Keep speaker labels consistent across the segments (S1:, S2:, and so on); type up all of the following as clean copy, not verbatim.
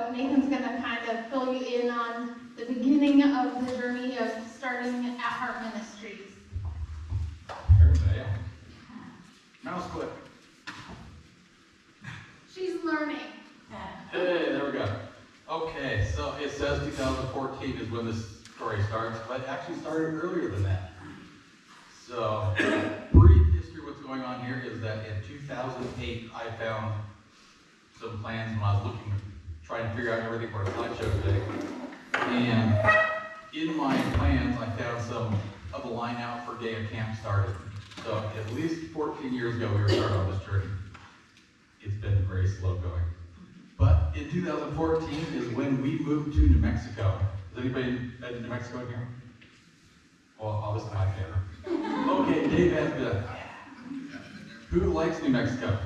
S1: so Nathan's going to kind of fill you in on the beginning of the journey of starting At Heart Ministries.
S2: There's a mouse click.
S1: She's learning.
S2: Hey, there we go. Okay, so it says 2014 is when this story starts, but it actually started earlier than that. So, brief history of what's going on here is that in 2008, I found some plans when I was looking, trying to figure out everything for a slideshow today. And in my plans, I found some of the line out for getting a camp started. So, at least 14 years ago, we were started on this journey. It's been very slow going. But in 2014 is when we moved to New Mexico. Has anybody been to New Mexico in here? Well, obviously my favorite. Okay, Dave has been. Who likes New Mexico?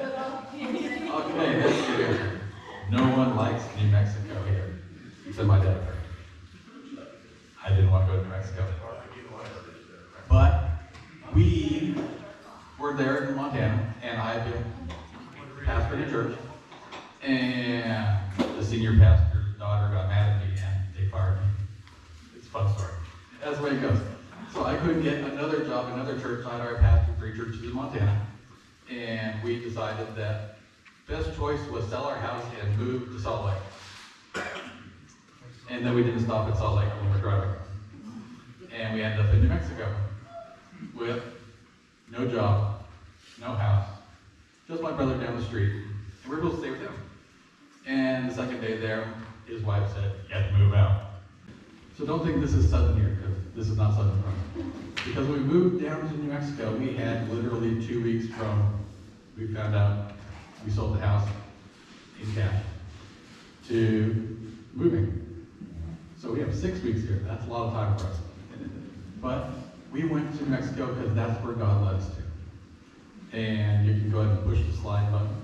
S2: Okay, that's good. No one likes New Mexico here, except my dad. I didn't want to go to New Mexico. But we were there in Montana, and I had been pastoring a church, and the senior pastor's daughter got mad at me, and they fired me. It's a fun story. That's the way it goes. So I couldn't get another job, another church. I'd already pastored 3 churches in Montana, and we decided that best choice was sell our house and move to Salt Lake. And then we didn't stop at Salt Lake when we were driving. And we ended up in New Mexico with no job, no house, just my brother down the street, and we were supposed to stay with him. And the second day there, his wife said, "You have to move out." So don't think this is sudden here, because this is not sudden for us. Because when we moved down to New Mexico, we had literally 2 weeks from we found out we sold the house in cash to moving. So we have 6 weeks here. That's a lot of time for us. But we went to New Mexico because that's where God led us to. And you can go ahead and push the slide button.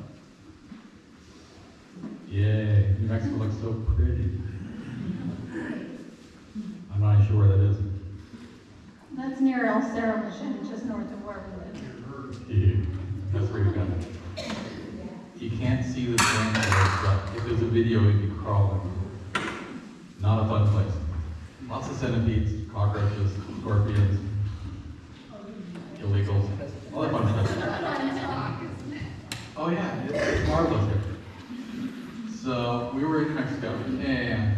S2: Yay, New Mexico looks so pretty. I'm not even sure where that is.
S1: That's near El Cerro Mission, just north of where we live.
S2: Yeah, that's where you got it. You can't see the sand there, but if there's a video, you'd be crawling. Not a fun place. Lots of centipedes, cockroaches, scorpions, illegals, all that fun stuff. Oh yeah, it's marvelous here. So we were in New Mexico, and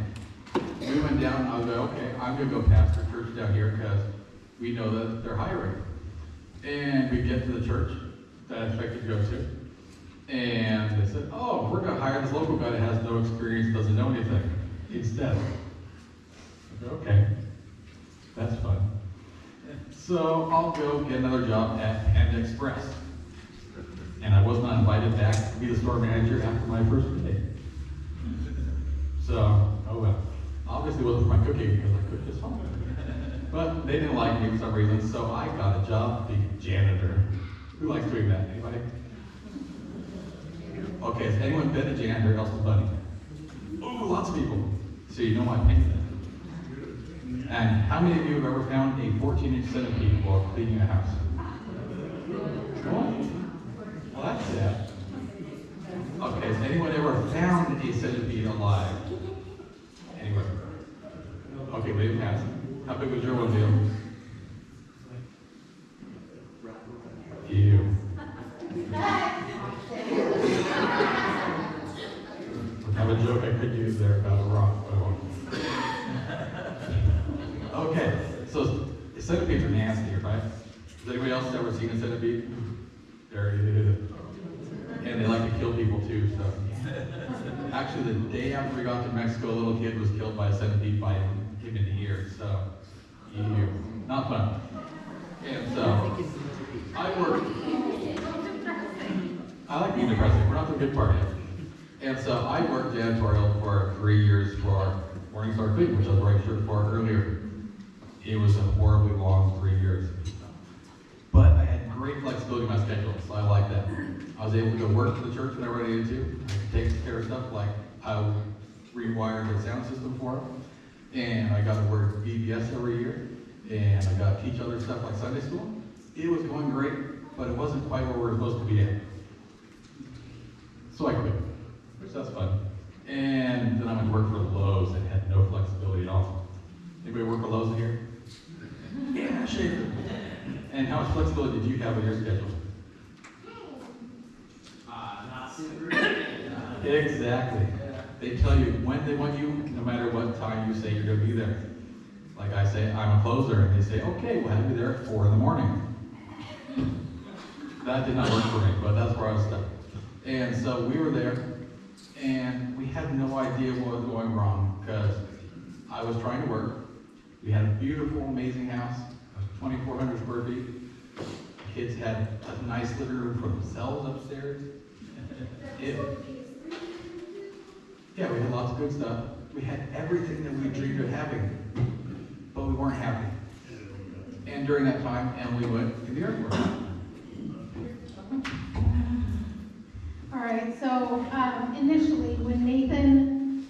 S2: we went down, and I was like, okay, I'm going to go pastor a church down here because we know that they're hiring. And we get to the church that I expected to go to, and they said, oh, we're going to hire this local guy that has no experience, doesn't know anything, instead. I said, okay, that's fun. So I'll go get another job at Panda Express. And I was not invited back to be the store manager after my first day. So, oh well. Obviously it wasn't for my cooking because I cooked just fine. But they didn't like me for some reason, so I got a job being a janitor. Who likes doing that? Anybody? Okay, has anyone been a janitor else than Bunny? Oh, lots of people. So you know my opinion. And how many of you have ever found a 14-inch centipede while cleaning a house? What? Well, that's sad. Okay, has anyone ever found a centipede alive? Anyone? Okay, wave your hands. How big was your one, Dale? Ew. I have a joke I could use there about a rock, but I won't. Okay, so centipedes are nasty, right? Has anybody else ever seen a centipede? There it is. And they like to kill people too, so. Actually, the day after we got to Mexico, a little kid was killed by a centipede by him in the ear, so. Ew. Not fun. And so, I worked. I like being depressing. We're not the good part yet. And so, I worked janitorial for 3 years for Morningstar Food, which I was wearing a shirt for earlier. It was a horribly long 3 years. But I had great flexibility in my schedule, so I liked that. I was able to go work for the church whenever I needed to. I could take care of stuff like I rewired the sound system for them. And I got to work VBS every year. And I got to teach other stuff like Sunday school. It was going great, but it wasn't quite where we were supposed to be at. So I quit. which that's fun. And then I went to work for Lowe's and had no flexibility at all. Anybody work for Lowe's here? Yeah, Schaefer. And how much flexibility did you have with your schedule?
S3: Not super.
S2: Exactly. They tell you when they want you, no matter what time you say you're going to be there. Like I say, I'm a closer, and they say, okay, we'll have you there at 4 in the morning. That did not work for me, but that's where I was stuck. And so we were there, and we had no idea what was going wrong, because I was trying to work. We had a beautiful, amazing house, 2,400 square feet. Kids had a nice living room for themselves upstairs. Yeah, we had lots of good stuff. We had everything that we dreamed of having, but we weren't happy. And during that time, Emily went to the airport.
S1: All right, so initially when Nathan,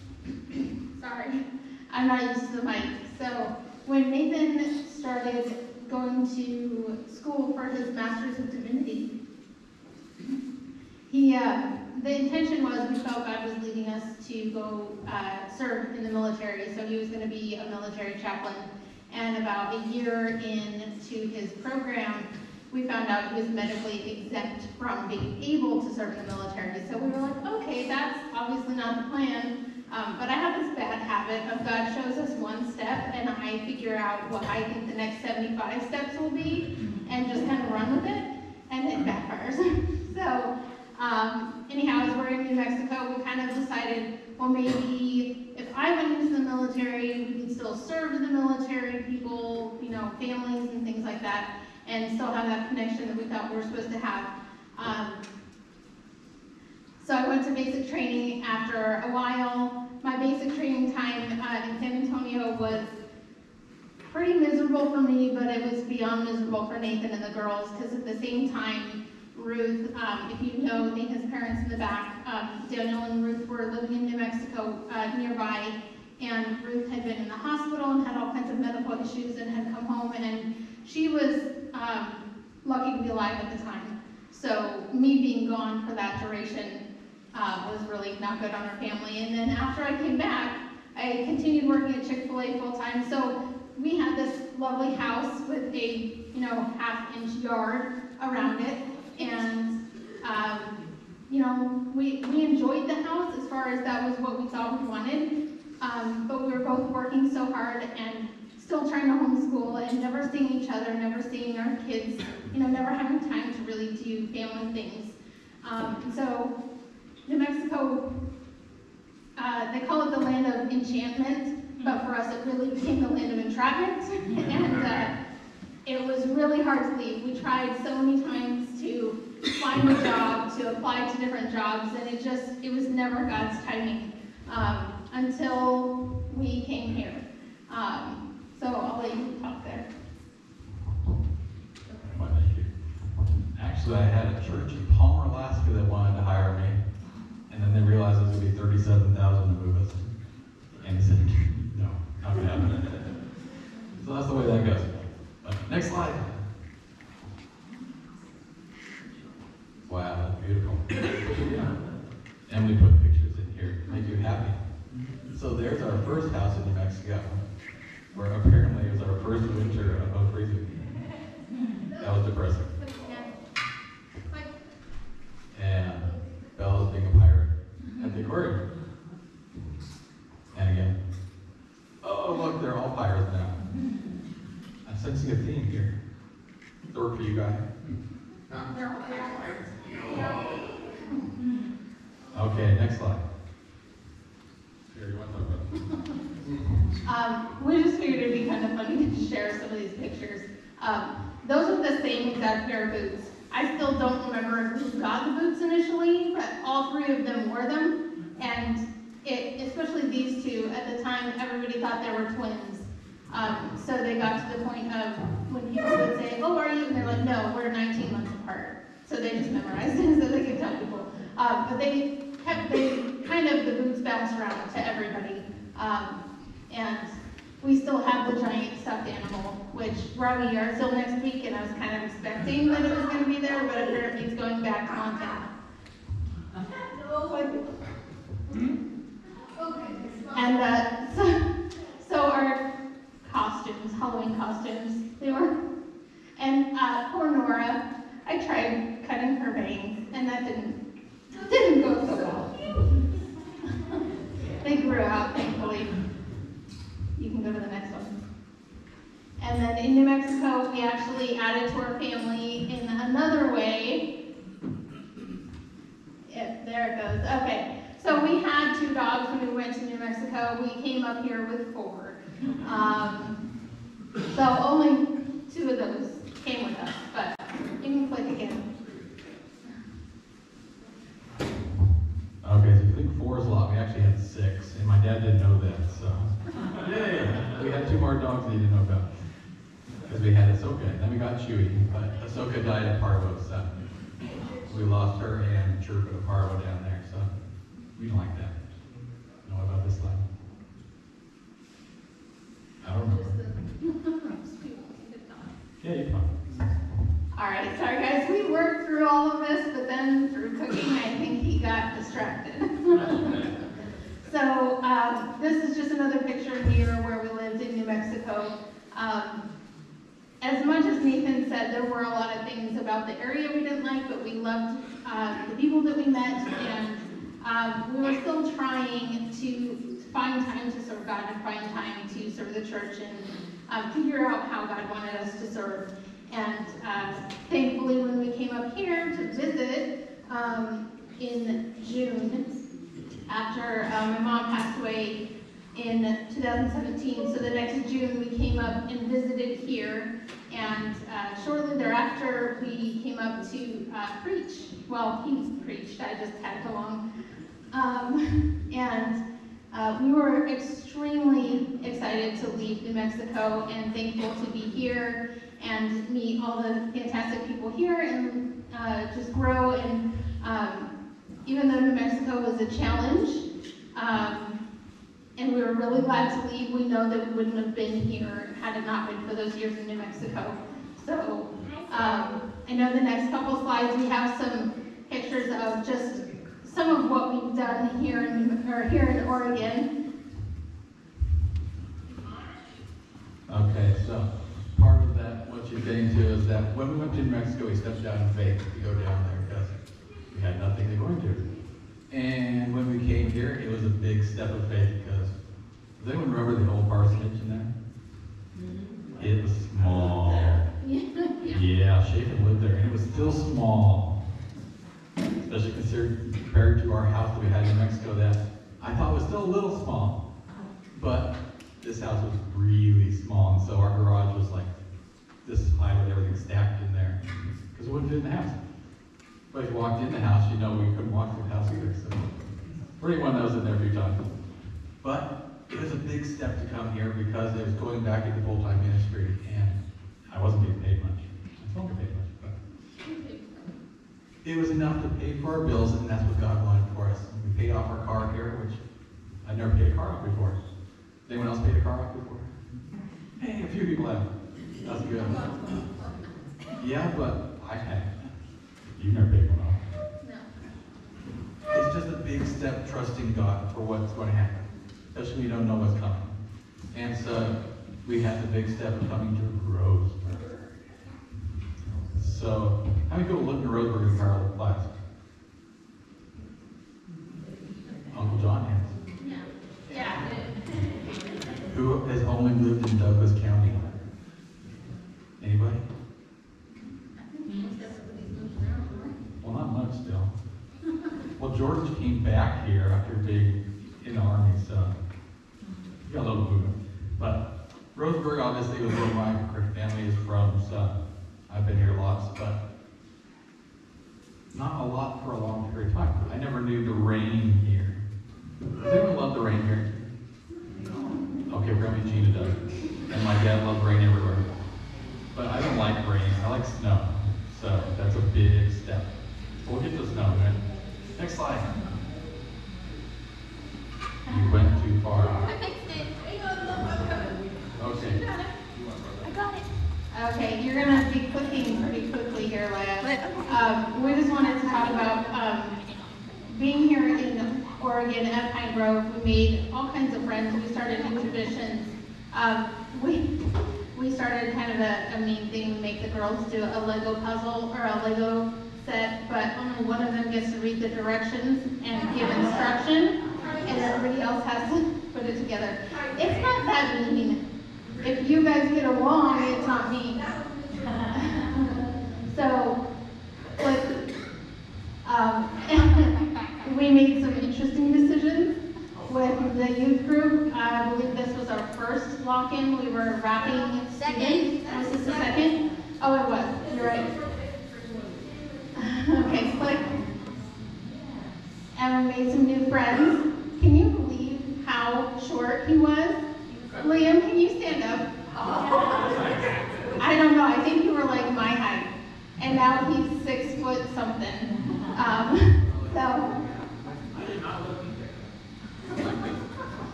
S1: sorry, I'm not used to the mic. So when Nathan started going to school for his Master's of Divinity, the intention was we felt God was leading us to go serve in the military. So he was going to be a military chaplain. And about a year into his program, we found out he was medically exempt from being able to serve in the military. So we were like, okay, that's obviously not the plan. But I have this bad habit of God shows us one step and I figure out what I think the next 75 steps will be and just kind of run with it, and it backfires. So anyhow, as we're in New Mexico, we kind of decided, well, maybe if I went into the military, we could still serve the military people, you know, families and things like that, and still have that connection that we thought we were supposed to have. So I went to basic training after a while. My basic training time in San Antonio was pretty miserable for me, but it was beyond miserable for Nathan and the girls, because at the same time, Ruth, if you know Nathan's parents in the back, Daniel and Ruth were living in New Mexico nearby, and Ruth had been in the hospital and had all kinds of medical issues and had come home, and she was lucky to be alive at the time. So me being gone for that duration was really not good on our family. And then after I came back, I continued working at Chick-fil-A full-time. So we had this lovely house with a, half-inch yard around it. And, we enjoyed the house as far as that was what we thought we wanted. But we were both working so hard and still trying to homeschool and never seeing each other, never seeing our kids, never having time to really do family things. So New Mexico, they call it the Land of Enchantment, but for us it really became the Land of Entrapment. And it was really hard to leave. We tried so many times to find a job, to apply to different jobs, and it was never God's timing until we came here. So I'll let you talk there.
S2: Well, thank you. Actually, I had a church in Palmer, Alaska that wanted to hire me, and then they realized it was going to be $37,000 to move us. And they said, no, not going to happen. So that's the way that goes. But next slide. Wow, that's beautiful. Emily put pictures in here to make you happy. So there's our first house in New Mexico, where apparently it was our first winter above freezing. That was depressing. And Bella's being a pirate at the aquarium. And again, oh look, they're all pirates now. I'm sensing a theme here. Does that work for you guys? Okay, next slide. Here, you want to talk about it?
S1: We just figured it'd be kind of funny to share some of these pictures. Those are the same exact pair of boots. I still don't remember who got the boots initially, but all three of them wore them. And especially these two, at the time, everybody thought they were twins. So they got to the point of when people would say, oh, are you? And they're like, no, we're 19 months apart. So they just memorized it so they could tell people. But the boots bounced around to everybody. And we still have the giant stuffed animal, which we're at a yard sale next week, and I was kind of expecting that it was going to be there, but apparently it's going back to Montana. added to our family in another way. Yep, there it goes. Okay, so we had 2 dogs when we went to New Mexico. We came up here with 4. So only 2 of those came with us, but you can click again.
S2: Okay, so you think 4 is a lot. We actually had 6, and my dad didn't know that, so. Yay! We had 2 more dogs that he didn't know about. Because we had Ahsoka, then we got Chewie, but Ahsoka died at Parvo, so we lost her and Chirp at Parvo down there, so we don't like that. Know about this line? I don't remember. Yeah, you're fine.
S1: All right, sorry guys, we worked through all of this, but then through cooking, I think he got distracted. So this is just another picture here where we lived in New Mexico. As much as Nathan said, there were a lot of things about the area we didn't like, but we loved the people that we met, and we were still trying to find time to serve God and find time to serve the church and figure out how God wanted us to serve. And thankfully, when we came up here to visit in June, after my mom passed away in 2017, so the next June we came up and visited here, and shortly thereafter we came up to preach. Well, he preached, I just tagged along. We were extremely excited to leave New Mexico and thankful to be here and meet all the fantastic people here and just grow. And even though New Mexico was a challenge, and we were really glad to leave, we know that we wouldn't have been here had it not been for those years in New Mexico. So I know the next couple slides we have some pictures of just some of what we've done here in Oregon.
S2: Okay, so part of that, what you're getting to is that when we went to New Mexico, we stepped out in faith to go down there because we had nothing to go into. And when we came here, it was a big step of faith because, does anyone remember the old parsonage in there? Mm-hmm. It was small. Yeah, Shafin lived there, and it was still small. Especially compared to our house that we had in New Mexico that I thought was still a little small. But this house was really small, and so our garage was like this high with everything stacked in there because it wouldn't fit in the house. But if you walked in the house, you know we couldn't walk through the house either. So for anyone that was in there a few times. But it was a big step to come here because it was going back into full-time ministry, and I wasn't getting paid much. I still don't get paid much, but it was enough to pay for our bills, and that's what God wanted for us. We paid off our car here, which I'd never paid a car off before. Has anyone else paid a car off before? Hey, a few people have. That's good. Yeah, but I haven't. You've never paid one off. No. It's just a big step trusting God for what's going to happen, especially when you don't know what's coming. And so we had the big step of coming to Roseburg. So how many people lived in Roseburg in parallel class? Uncle John has.
S1: Yeah. Yeah.
S2: Who has only lived in Douglas County? Anybody? Well, not much still. Well, George came back here after being in the Army, so he got a little movement. But Roseburg, obviously, was where my family is from, so I've been here lots, but not a lot for a long period of time. I never knew the rain here. Does anyone love the rain here? Okay, Grandma Gina does. And my dad loved rain everywhere. But I don't like rain. I like snow. So that's a big step. We'll get to snow, right? Next slide. You went too far.
S1: I fixed it.
S2: Okay.
S1: I got it. Okay, you're going to be clicking pretty quickly here, Leia. We just wanted to talk about being here in Oregon at Pine Grove. We made all kinds of friends. We started new traditions. We started kind of a mean thing. We make the girls do a Lego puzzle or a Lego set, but only one of them gets to read the directions and give instruction, and everybody else has to put it together. It's not that mean. If you guys get along, it's not mean. So, we made some interesting decisions with the youth group. I believe this was our first lock-in. We were wrapping students. Was this the second? Oh, it was. You're right. Okay, click. And we made some new friends. Can you believe how short he was? Liam, can you stand up? I don't know. I think you were like my height. And now he's 6 foot something.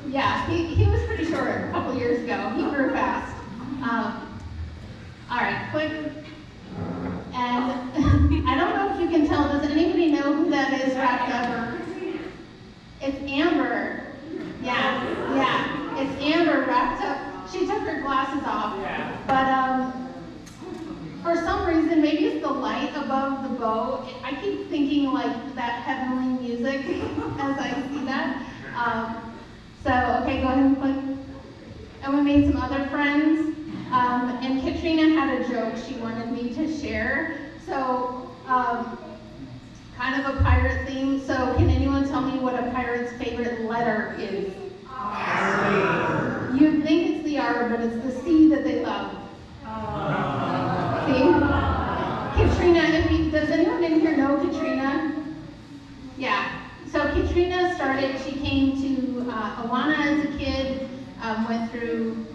S1: Yeah, he was pretty short a couple years ago. He grew fast. All right, click. And I don't know if you can tell. Does anybody know who that is wrapped up? It's Amber. Yeah. It's Amber wrapped up. She took her glasses off. But for some reason, maybe it's the light above the bow. I keep thinking like that heavenly music as I see that. Okay, go ahead and click. And we made some other friends. And Katrina had a joke she wanted me to share. So, kind of a pirate theme. So, can anyone tell me what a pirate's favorite letter is? R. You'd think it's the R, but it's the C that they love. See? Katrina, does anyone in here know Katrina? Yeah. So Katrina she came to Awana as a kid, went through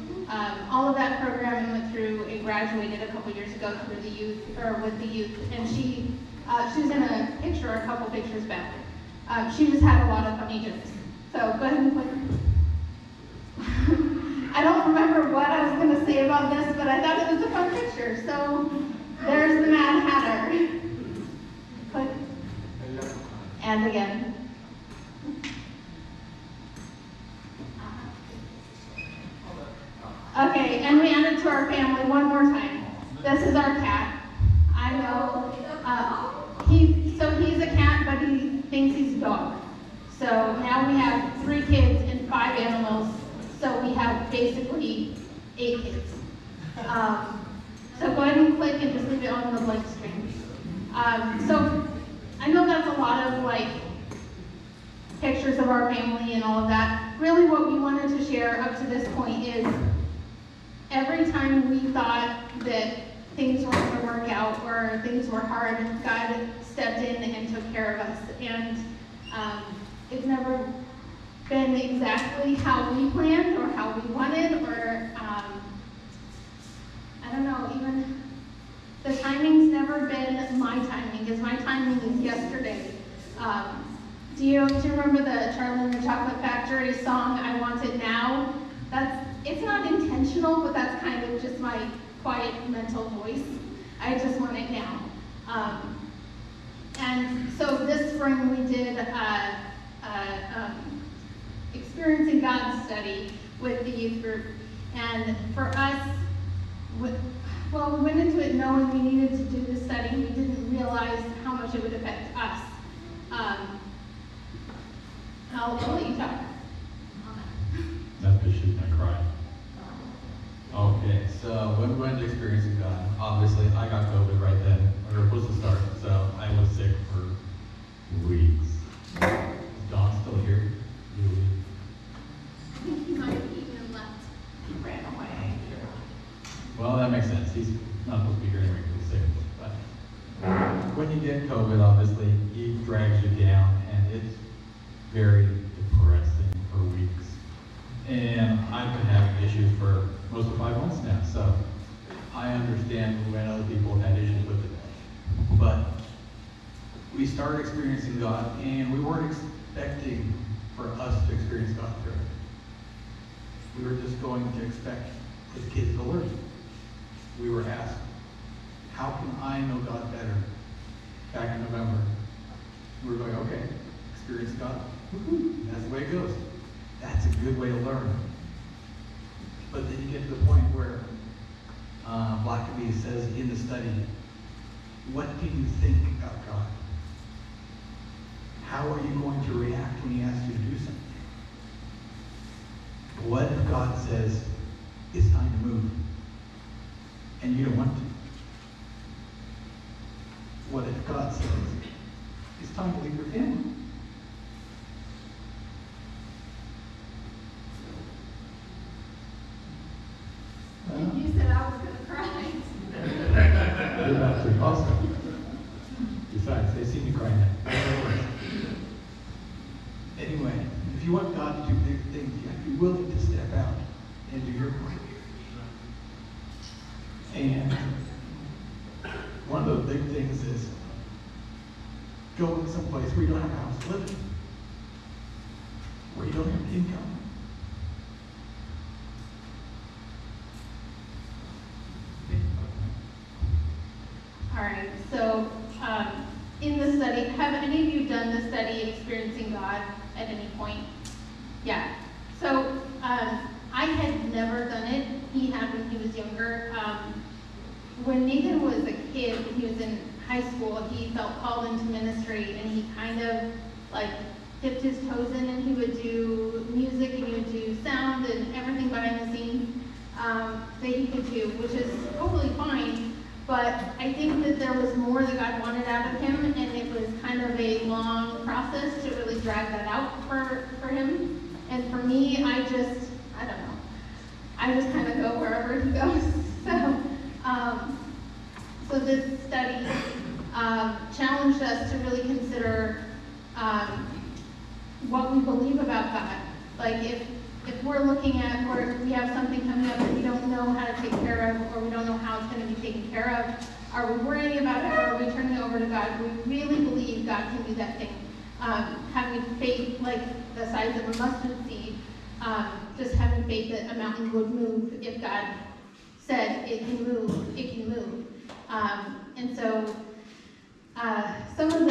S1: all of that program and went through and graduated a couple years ago through the youth, or with the youth. And she was in a picture, a couple pictures back. She just had a lot of funny jokes. So go ahead and click. I don't remember what I was going to say about this, but I thought it was a fun picture. So there's the Mad Hatter. Click. And again. Okay, and we added to our family one more time. This is our cat. I know. He's a cat, but he thinks he's a dog. So now we have 3 kids and 5 animals. So we have basically 8 kids. So go ahead and click and just leave it on the blank screen. So I know that's a lot of pictures of our family and all of that. Really what we wanted to share up to this point is every time we thought that things weren't going to work out or things were hard, God stepped in and took care of us. And it's never been exactly how we planned or how we wanted, or I don't know, even the timing's never been my timing, because my timing is yesterday. Do you remember the Charlie and the Chocolate Factory song, I Want It Now? It's not intentional, but that's kind of just my quiet mental voice. I just want it now. And so this spring we did Experiencing God study with the youth group. And for us, we went into it knowing we needed to do the study. We didn't realize how much it would affect us. I'll let you talk.
S2: That's because she's gonna cry. Okay, so when we went to Experiencing God, obviously I got COVID right then. We were supposed to start, so I was sick for weeks. Is Don still here?
S1: I think he might have eaten and left. He ran away.
S2: Well, that makes sense. He's not supposed to be here anyway because he's sick. But when you get COVID, obviously, it drags you down, and it's very depressing for weeks. And I've been having issues for most of 5 months now, so I understand when other people had issues with it. But we started experiencing God, and we weren't expecting for us to experience God through it. We were just going to expect the kids to learn. We were asked, how can I know God better? Back in November. We were going, okay, experience God. Woo-hoo. That's the way it goes. That's a good way to learn. But then you get to the point where Blackaby says in the study, what do you think about God? How are you going to react when he asks you to do something? What if God says, it's time to move, and you don't want to?
S3: God says, it's time to leave your family.
S1: You said I was going to cry.
S3: You're about to. Awesome. Besides, they see me crying now. Anyway, if you want God to do big things, you have to be willing to step out and do your part. And one of the big things is going someplace where you don't have a house to live in, where you don't have income.
S1: All right, so in the study, have any of you done the study Experiencing God at any point? Yeah. So I had never done it. He had when he was younger. When Nathan was a kid, when he was in high school, he felt called into ministry, and he kind of like dipped his toes in, and he would do music, and he would do sound and everything behind the scenes that he could do, which is totally fine. But I think that there was more that God wanted out of him, and it was kind of a long process to really drag that out for him. And for me, I don't know. I just kind of go wherever he goes. So this study challenged us to really consider what we believe about God. Like if we're looking at where we have something coming up that we don't know how to take care of, or we don't know how it's going to be taken care of, are we worrying about it, or are we turning it over to God? We really believe God can do that thing. Having faith like the size of a mustard seed, just having faith that a mountain would move if God said it can move, it can move. And so some of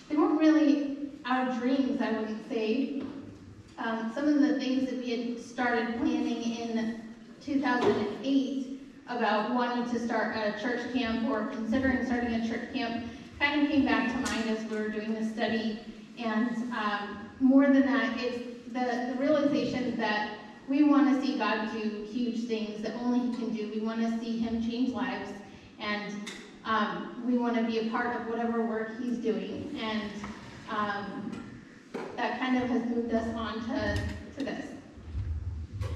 S1: they weren't really our dreams, I wouldn't say. Some of the things that we had started planning in 2008 about wanting to start a church camp or considering starting a church camp kind of came back to mind as we were doing the study. And more than that, it's the realization that we want to see God do huge things that only He can do. We want to see Him change lives, and we want to be a part of whatever work He's doing. And that kind of has moved us on to this.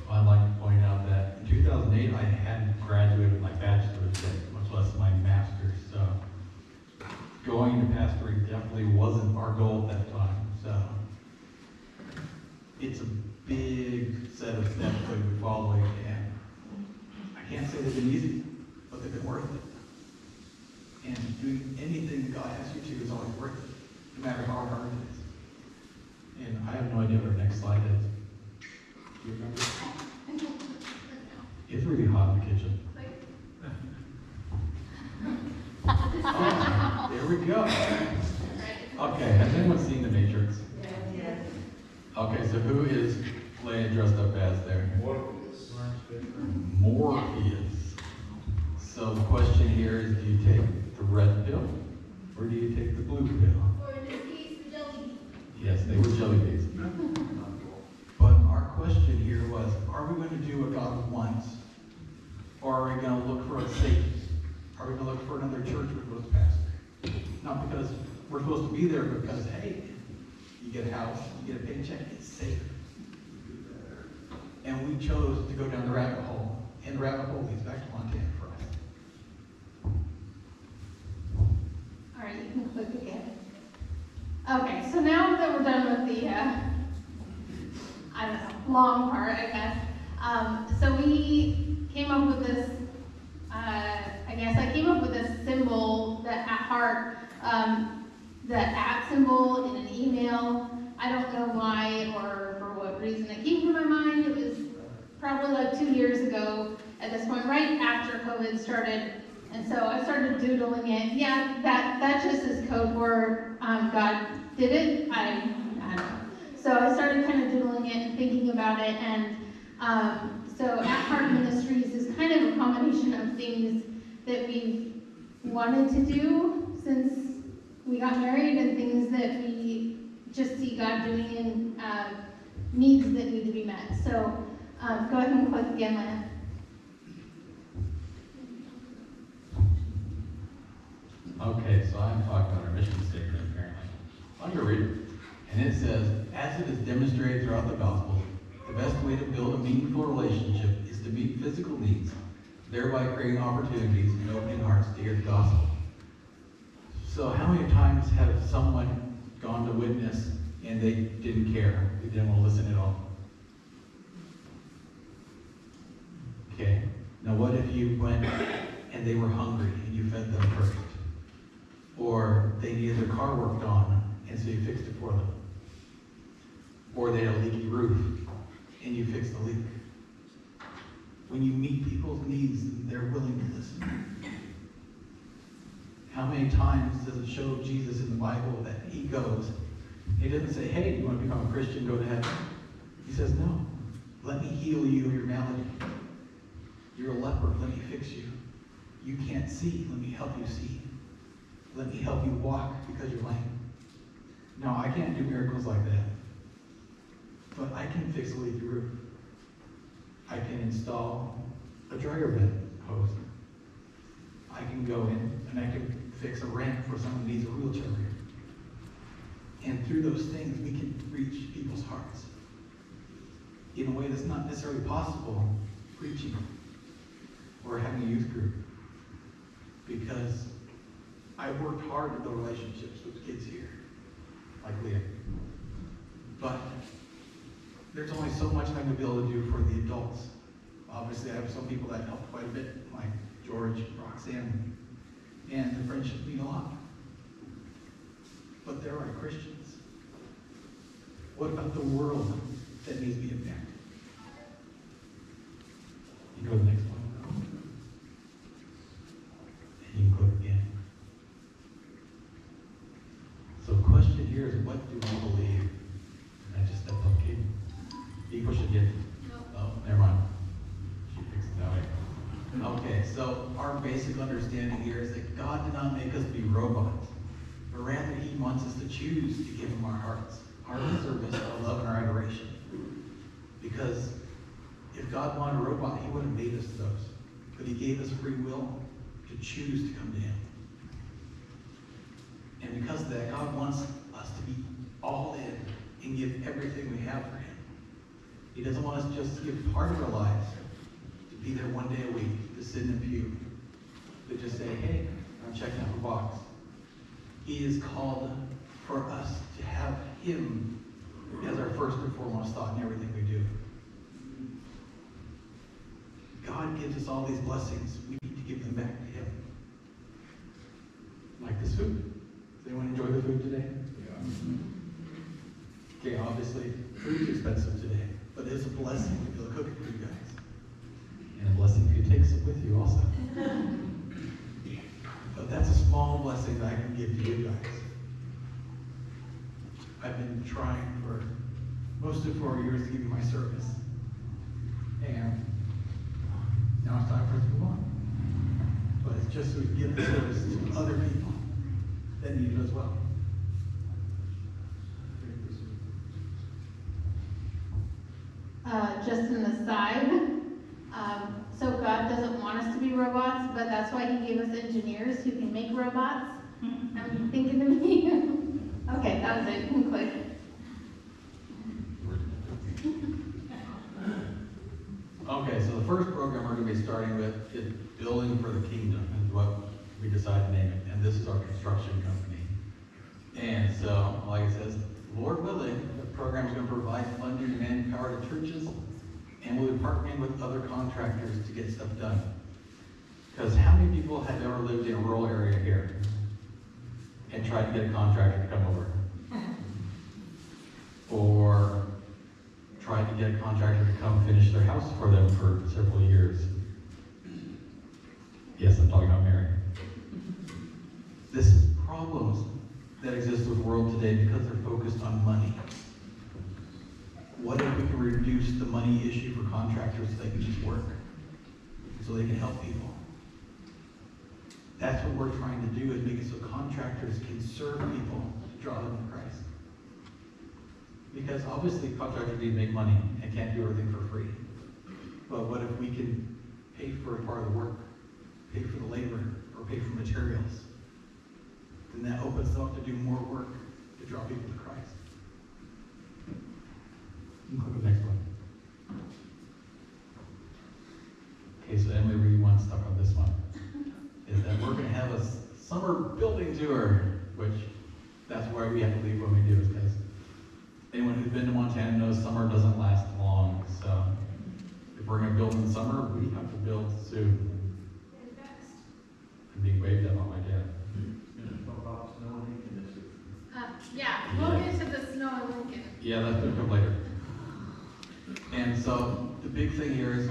S2: Well, I'd like to point out that in 2008, I hadn't graduated my bachelor's yet, much less my master's. So going to pastoring definitely wasn't our goal at that time. So it's a big set of steps that we're following, and I can't say they've been easy, but they've been worth it. And doing anything that God asks you to is always worth it, no matter how hard it is. And I have no idea what our next slide is. Do you remember? It's really hot in the kitchen. Oh, there we go. Okay, has anyone seen The Matrix?
S4: Yes.
S2: Okay, so who is Leia dressed up as there? Morpheus. So the question here is, do you take the red pill or do you take the blue pill?
S1: Or in this case, the jelly bean.
S2: Yes, they were jelly beans. But our question here was, are we going to do what God wants? Or are we going to look for a safe? Are we going to look for another church with those pastors? Not because we're supposed to be there, but because, hey, you get a house, you get a paycheck, it's safe. And we chose to go down the rabbit hole. And the rabbit hole leads back to Montana for us.
S1: All right, you can click again. Okay, so now that we're done with the, long part, I guess. So we came up with this, I came up with this symbol, the At Heart, the at symbol in an email. I don't know why or for what reason it came to my mind. It was probably like 2 years ago at this point, right after COVID started. And so I started doodling it. Yeah, that just is code for God did it. I don't know. So I started kind of doodling it and thinking about it. And so At Heart Ministries is kind of a combination of things that we've wanted to do since we got married and things that we just see God doing in needs that need to be met. So go ahead and click again, Lana.
S2: Okay, so I'm talking about our mission statement apparently. I'm going to read it. And it says, as it is demonstrated throughout the Gospels, the best way to build a meaningful relationship is to meet physical needs, thereby creating opportunities and opening hearts to hear the gospel. So how many times have someone gone to witness and they didn't care? They didn't want to listen at all. Okay. Now what if you went and they were hungry and you fed them first? Or they needed their car worked on and so you fixed it for them? Or they had a leaky roof and you fixed the leak? When you meet people's needs, they're willing to listen. How many times does it show Jesus in the Bible that he goes, he doesn't say, hey, you want to become a Christian, go to heaven? He says, no, let me heal you of your malady. You're a leper, let me fix you. You can't see, let me help you see. Let me help you walk because you're lame. No, I can't do miracles like that. But I can fix a leaky roof. I can install a dryer bed hose. I can go in and I can fix a ramp for someone who needs a wheelchair ramp. And through those things, we can reach people's hearts in a way that's not necessarily possible preaching or having a youth group. Because I've worked hard to build relationships with kids here, like Leah. But there's only so much I'm going to be able to do for the adults. Obviously, I have some people that help quite a bit, like George, Roxanne, and the friendships mean a lot. But there are Christians. What about the world that needs to be impacted? You go to the next one. And you can click again. So the question here is, what do we believe? And I just stepped up, Kate. You push it again? No. Oh, never mind. She fixed it that way. Okay, so our basic understanding here is that God did not make us be robots, but rather he wants us to choose to give him our hearts, our service, our love, and our adoration. Because if God wanted a robot, he would have made us those. But he gave us free will to choose to come to him. And because of that, God wants us to be all in and give everything we have for him. He doesn't want us just to give part of our lives, to be there one day a week, to sit in a pew, to just say, hey, I'm checking out the box. He is called for us to have him as our first and foremost thought in everything we do. God gives us all these blessings. We need to give them back to him. Like this food. Does anyone enjoy the food today? Yeah. Okay, obviously, food's expensive today, but it's a blessing to be able to cook it for you guys. And a blessing if you take some with you also. But that's a small blessing that I can give to you guys. I've been trying for most of 4 years to give you my service. And now it's time for us to move on. But it's just so we can give the service to other people that need it as well.
S1: Just an aside, so God doesn't want us to be robots, but that's why he gave us engineers who can make robots. I'm thinking of me. Okay, that was it. You can click.
S2: Okay, so the first program we're going to be starting with is Building for the Kingdom, is what we decided to name it. And this is our construction company. And so, like it says, Lord willing, the program is going to provide funding and manpower to churches, and we'll be partnering with other contractors to get stuff done. Because how many people have ever lived in a rural area here and tried to get a contractor to come over? Or tried to get a contractor to come finish their house for them for several years? Yes, I'm talking about Mary. This is problems that exist with the world today because they're focused on money. What if we can reduce the money issue for contractors so they can just work, so they can help people? That's what we're trying to do, is make it so contractors can serve people to draw them to Christ. Because obviously contractors need to make money and can't do everything for free. But what if we can pay for part of the work, pay for the labor, or pay for materials?
S3: And that opens up to do more work to draw people to Christ.
S2: You can click the next one. Okay, so Emily really wants stuck on this one. Is that we're going to have a summer building tour, which that's why we have to leave when we do, is because anyone who's been to Montana knows summer doesn't last long. So if we're going to build in the summer, we have to build soon. I'm being waved at by my dad.
S1: Yeah, we'll get to the snow in Lincoln.
S2: Yeah, that's going to come later. And so the big thing here is,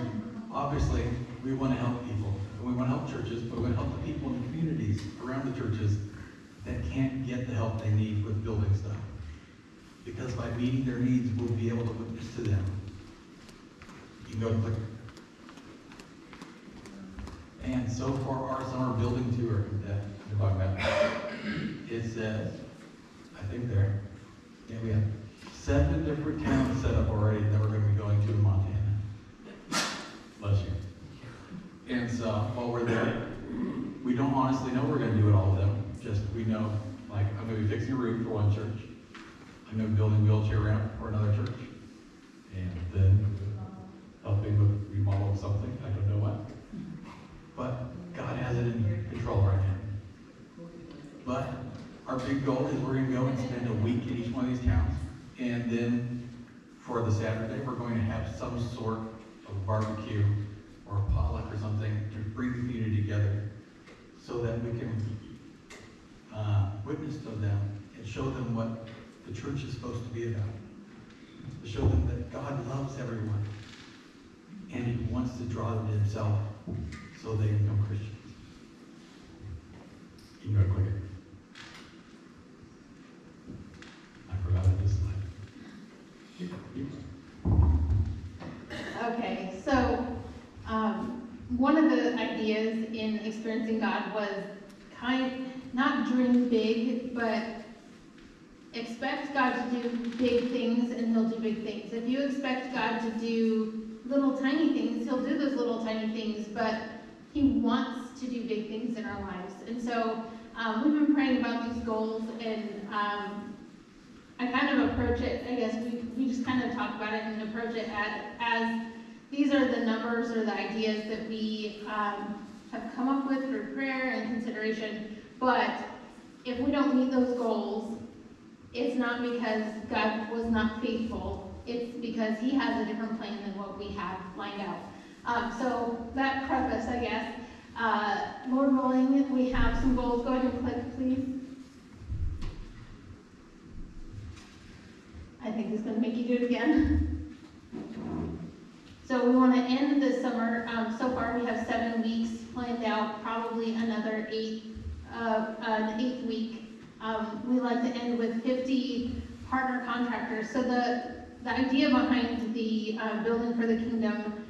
S2: obviously, we want to help people. And we want to help churches, but we want to help the people in the communities around the churches that can't get the help they need with building stuff. Because by meeting their needs, we'll be able to witness to them. You can go to click. And so for our summer building tour that we're talking about, it says, I think there, yeah, we have 7 different towns set up already that we're going to be going to in Montana. Bless you. And so while we're there, we don't honestly know we're going to do it all of them. Just we know, like, I'm going to be fixing a roof for one church. I'm going to be building a wheelchair ramp for another church. And then helping with remodel of something. I don't know what. But God has it in control right now. But our big goal is we're going to go and spend a week in each one of these towns. And then for the Saturday, we're going to have some sort of barbecue or a potluck or something to bring the community together so that we can witness to them and show them what the church is supposed to be about. To show them that God loves everyone and He wants to draw them to Himself so they become Christians. You can go to click it. I forgot this slide.
S1: Okay, so one of the ideas in experiencing God was not dream big, but expect God to do big things and He'll do big things. If you expect God to do little tiny things, He'll do those little tiny things, but He wants to do big things in our lives. And so we've been praying about these goals, and I kind of approach it, I guess we just kind of talk about it and approach it as these are the numbers or the ideas that we have come up with through prayer and consideration. But if we don't meet those goals, it's not because God was not faithful. It's because He has a different plan than what we have lined out. So that preface, I guess, Lord willing, we have some goals. Go ahead and click, please. I think it's going to make you do it again. So we want to end this summer. So far we have 7 weeks planned out, probably another 8, an 8th week. We like to end with 50 partner contractors. So the idea behind the Building for the Kingdom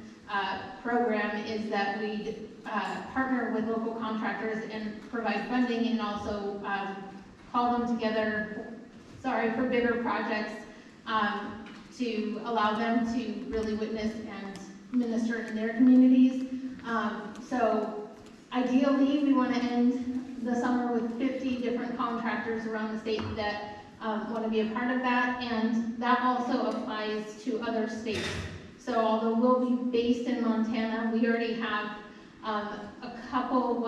S1: program is that we'd partner with local contractors and provide funding, and also call them together, for bigger projects, to allow them to really witness and minister in their communities. So ideally, we want to end the summer with 50 different contractors around the state that want to be a part of that, and that also applies to other states. So although we'll be based in Montana, we already have a couple,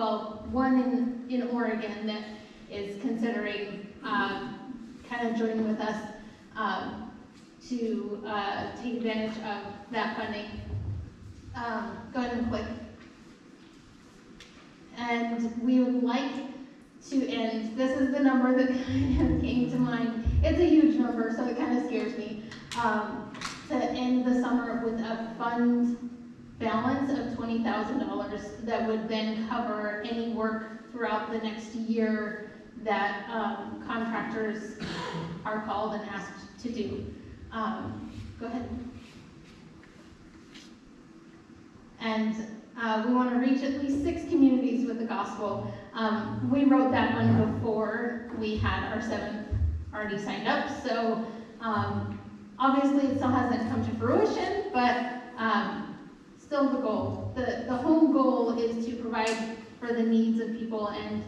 S1: one in Oregon that is considering kind of joining with us to take advantage of that funding. Go ahead and click. And we would like to end, this is the number that kind of came to mind. It's a huge number, so it kind of scares me. To end the summer with a fund balance of $20,000 that would then cover any work throughout the next year that contractors are called and asked to do. Go ahead. And we want to reach at least 6 communities with the gospel. We wrote that one before we had our 7th already signed up, so obviously it still hasn't come to fruition, but still the goal. The whole goal is to provide for the needs of people and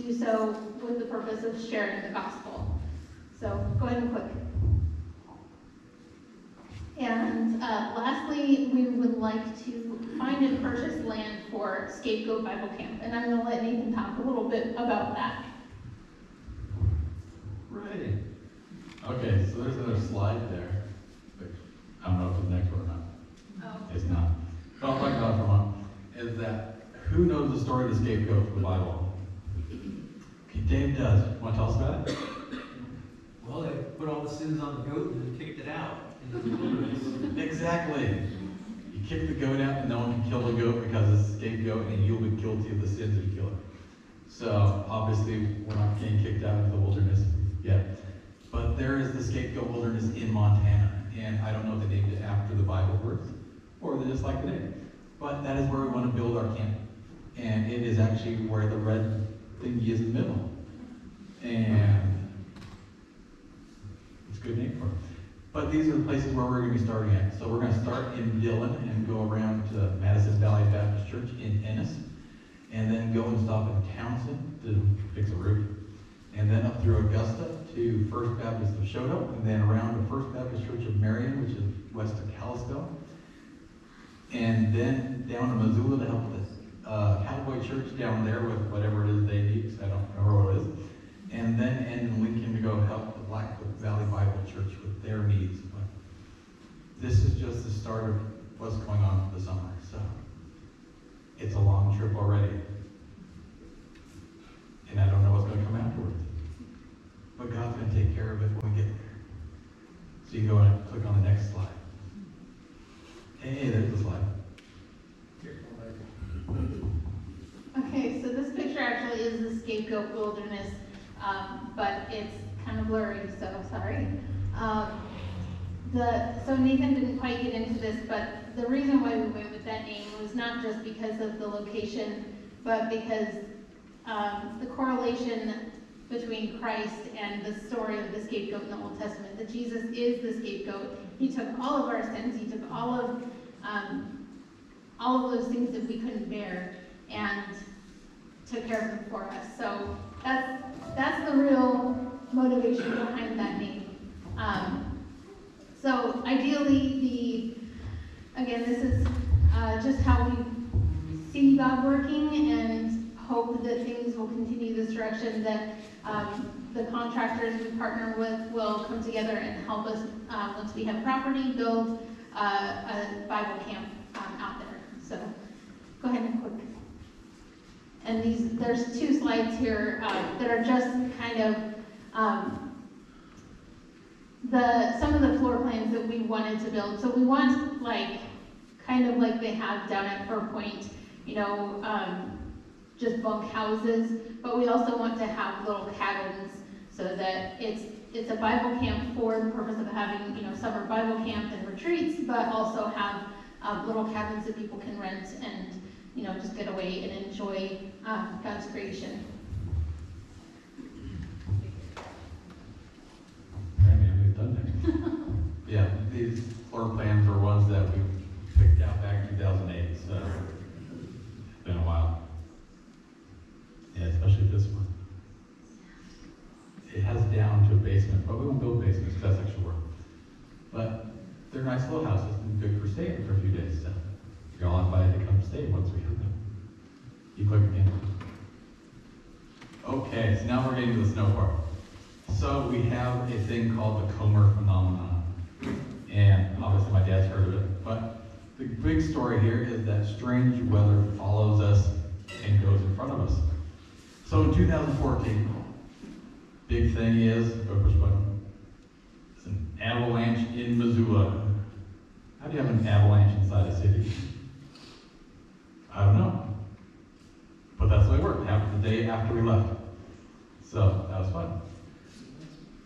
S1: do so with the purpose of sharing the gospel. So go ahead and click. And lastly, we would like to find and purchase land for Scapegoat Bible Camp. And I'm going to let Nathan talk a little bit about that.
S2: Right. Okay, so there's another slide there. I don't know if it's the next one or not.
S1: Oh.
S2: It's not. But I'll talk about it for a moment. Is that who knows the story of the scapegoat from the Bible? Okay, Dave does. Want to tell us about it?
S4: Well, they put all the sins on the goat and then kicked it out into the wilderness.
S2: Exactly. You kick the goat out and no one can kill the goat because it's a scapegoat and you'll be guilty of the sins if you kill it. So obviously we're not getting kicked out of the wilderness yet. But there is the Scapegoat Wilderness in Montana. And I don't know if they named it after the Bible words or they just like the name. But that is where we want to build our camp. And it is actually where the red thingy is in the middle. And it's a good name for it. But these are the places where we're going to be starting at. So we're going to start in Dillon and go around to Madison Valley Baptist Church in Ennis. And then go and stop in Townsend to fix a roof. And then up through Augusta to First Baptist of Shoto. And then around to First Baptist Church of Marion, which is west of Kalispell. And then down to Missoula to help the Cowboy Church down there with whatever it is they need, because I don't remember what it is. And then end in Lincoln to go help the Blackfoot Valley Bible Church with their needs. But this is just the start of what's going on for the summer. So it's a long trip already. And I don't know what's going to come afterwards. But God's going to take care of it when we get there. So you go and click on the next slide. Hey, there's the slide.
S1: Okay, so this picture actually is the Scapegoat Wilderness, but it's kind of blurry, so sorry. So Nathan didn't quite get into this, but the reason why we went with that name was not just because of the location, but because the correlation between Christ and the story of the scapegoat in the Old Testament, that Jesus is the scapegoat. He took all of our sins, he took all of those things that we couldn't bear and took care of them for us. So that's the real motivation behind that name. So ideally, again, this is just how we see God working and hope that things will continue this direction, that the contractors we partner with will come together and help us, once we have property, build a Bible camp out there. So go ahead and click. And there's two slides here that are just kind of some of the floor plans that we wanted to build. So we want kind of like they have down at Fur Point, just bunk houses, but we also want to have little cabins so that it's a Bible camp for the purpose of having, summer Bible camp and retreats, but also have little cabins that people can rent and, just get away and enjoy God's creation.
S2: We've done that. Yeah, these floor plans are ones that we picked out back in 2008, so it's been a while. Yeah, especially this one. It has down to a basement, but we won't build basements because that's extra work. But they're nice little houses and good for staying for a few days. So you're all invited to come stay once we have them. You click again. Okay, so now we're getting to the snow part. So we have a thing called the Comer phenomenon. And obviously my dad's heard of it. But the big story here is that strange weather follows us and goes in front of us. So in 2014, big thing is, go push button, it's an avalanche in Missoula. How do you have an avalanche inside a city? I don't know. But that's the way it worked. It happened the day after we left. So that was fun.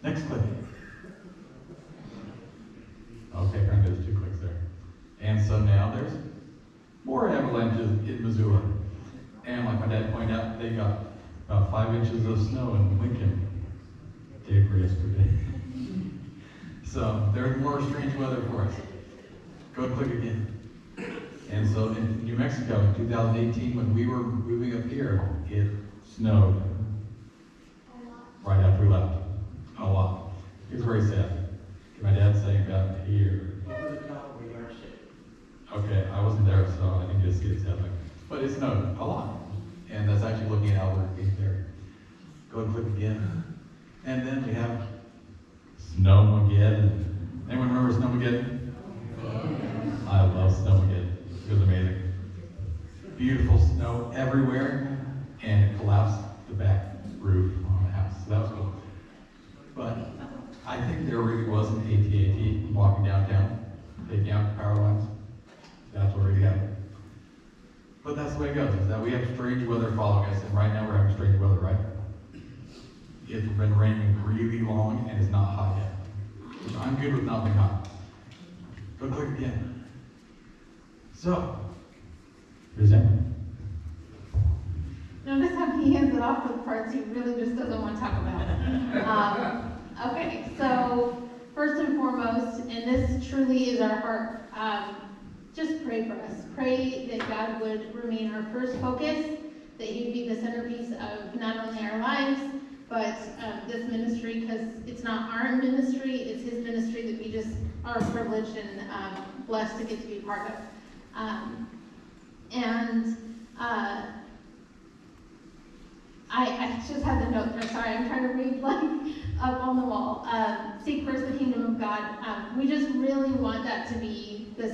S2: Next click. Okay, apparently there's 2 clicks there. And so now there's more avalanches in Missoula. And like my dad pointed out, they got about 5 inches of snow in Lincoln day for yesterday. So there's more strange weather for us. Go and click again. And so in New Mexico in 2018, when we were moving up here, it snowed but it snowed a lot. And that's actually looking at Albert Gate there. Go and click again. And then we have Snowmageddon. Anyone remember Snowmageddon? I love Snowmageddon. It was amazing. Beautiful snow everywhere, and it collapsed the back roof on the house. So that was cool. But I think there really was an AT&T walking downtown, taking out power lines. That's what really happened. But that's the way it goes, is that we have strange weather following us, and right now we're having strange weather, right? It's been raining really long, and it's not hot yet. So I'm good with not being hot. Go click again. So, here's Emily.
S1: Notice how he hands it off with parts he really just doesn't want to talk about. Okay, so first and foremost, and this truly is our heart, just pray for us. Pray that God would remain our first focus, that He'd be the centerpiece of not only our lives, but this ministry, because it's not our ministry, it's His ministry that we just are privileged and blessed to get to be part of. I just had the note there, sorry, I'm trying to read like up on the wall. Seek first the kingdom of God. We just really want that to be the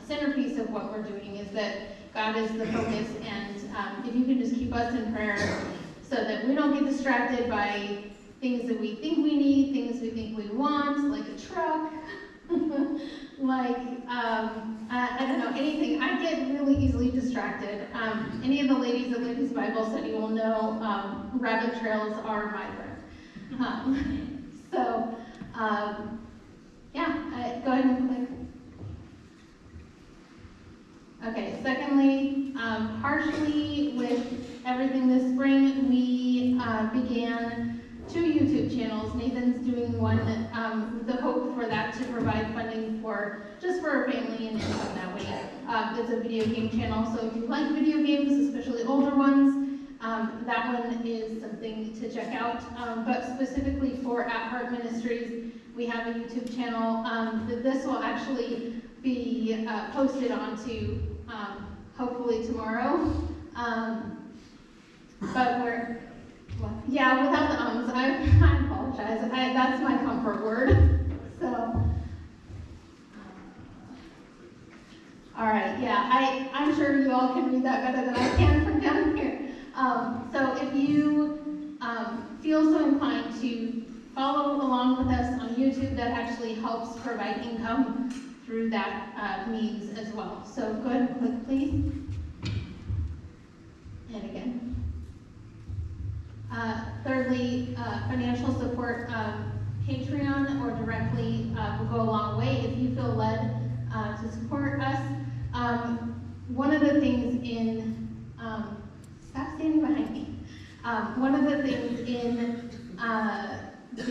S1: centerpiece of what we're doing, is that God is the focus, and if you can just keep us in prayer so that we don't get distracted by things that we think we need, things we think we want, like a truck, like, I don't know, anything. I get really easily distracted. Any of the ladies at Ladies Bible Study will know rabbit trails are my friend. Yeah, go ahead and click. Okay, secondly, partially with everything this spring, we began 2 YouTube channels. Nathan's doing one with the hope for that to provide funding for just for our family and income that way. It's a video game channel, so if you like video games, especially older ones, that one is something to check out. But specifically for At Heart Ministries, we have a YouTube channel. This will actually be posted onto hopefully tomorrow. But we're, well, yeah, without the ums, I apologize. That's my comfort word. So, all right, yeah, I'm sure you all can read that better than I can from down here. So if you feel so inclined to follow along with us on YouTube, that actually helps provide income through that means as well. So go ahead and click, please. And again. Thirdly, financial support, Patreon or directly will go a long way if you feel led to support us. One of the things in, stop standing behind me. One of the things in the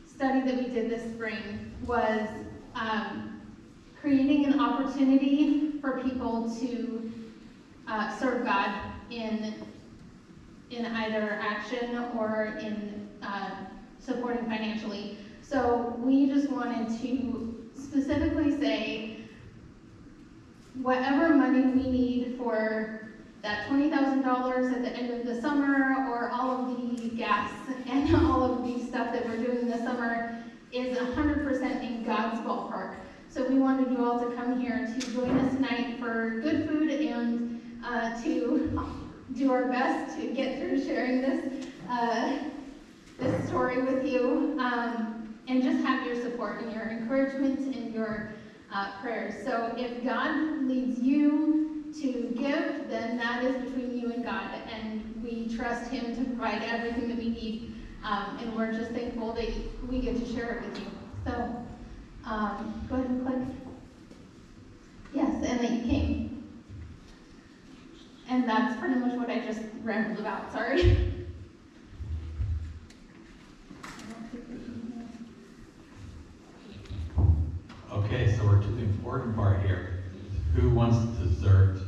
S1: study that we did this spring was creating an opportunity for people to serve God in either action or in supporting financially. So we just wanted to specifically say, whatever money we need for that $20,000 at the end of the summer, or all of the gas and all of the stuff that we're doing this summer, is 100% in God's ballpark. So we wanted you all to come here to join us tonight for good food and to do our best to get through sharing this this story with you, and just have your support and your encouragement and your prayers. So if God leads you to give, then that is between you and God, and we trust Him to provide everything that we need, and we're just thankful that we get to share it with you. So go ahead and click. Yes, and that you came. And that's pretty much what I just rambled about, sorry.
S2: Okay, so we're to the important part here. Who wants dessert?